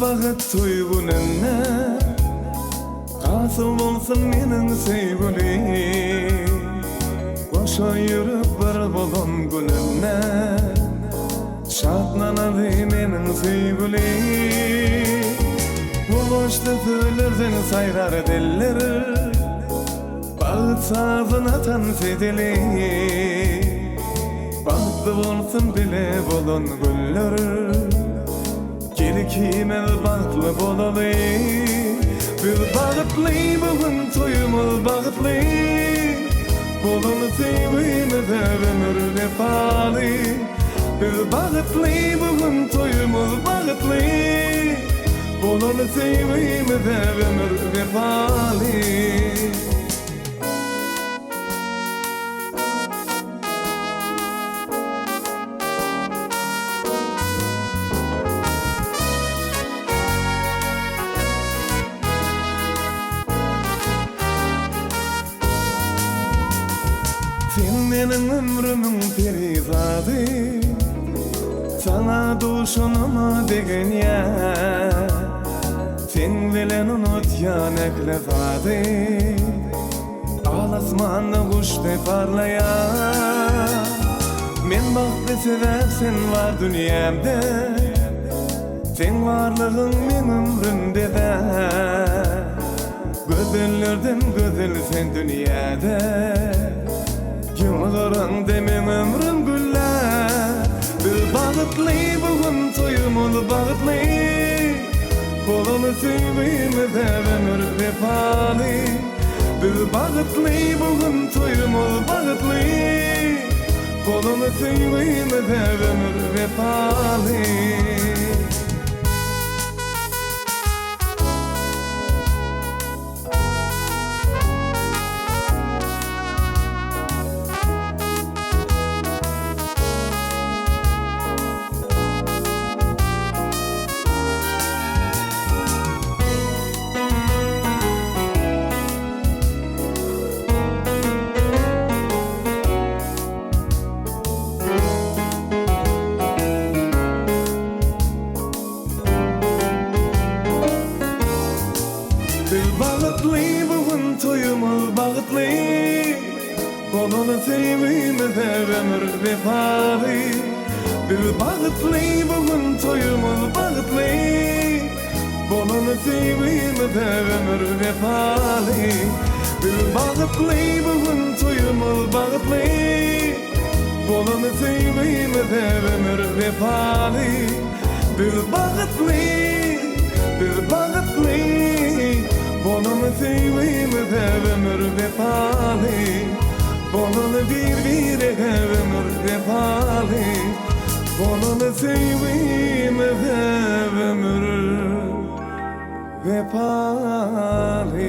bagat tuygununa Asıl bolsun menin sevgilim Koşa yürüp bir bolon gününe Şadlanadı menin sevgilim Bu boşta söylerden sayrar diller Bağıt sazın atan sedili Bahtlı bolsun bile bolon güller Gelikime bahtlı bolalı Bir bağıtlı bugün toyumuz bağıtlı Bolonu sevgime de ömür vefalı Bir bağıtlı bugün toyumuz bağıtlı Bolonu sevgime de ömür vefalı Sen menin ömrümün perizadı Sana duşunuma degen ya Sen bilen unut yanakla zadı Al asmanı kuşta parlaya Men bahtı seversen var dünyamda Sen varlığın men ömrümde de Gözellerden gözel sen dünyada Yılların demin ömrüm güller Bir bağıtlı bugün toyumuz bağıtlı Bolonu sevgime de ömür vefalı Bir bağıtlı bugün toyumuz bağıtlı Bolonu sevgime de ömür vefalı Bağıtlı bugün toyumuz bağıtlı Bolonu sevgime de ömür vefalı Bir bağıtlı bugün toyumuz bağıtlı Bolonu sevgime de ömür vefalı Bir bağıtlı bugün toyumuz bağıtlı Bolonu sevgime de ömür vefalı Bir bağıtlı Bolonu sevgime de ömür vefalı Bolonu bir ömür vefalı Bolonu sevgime de ömür vefalı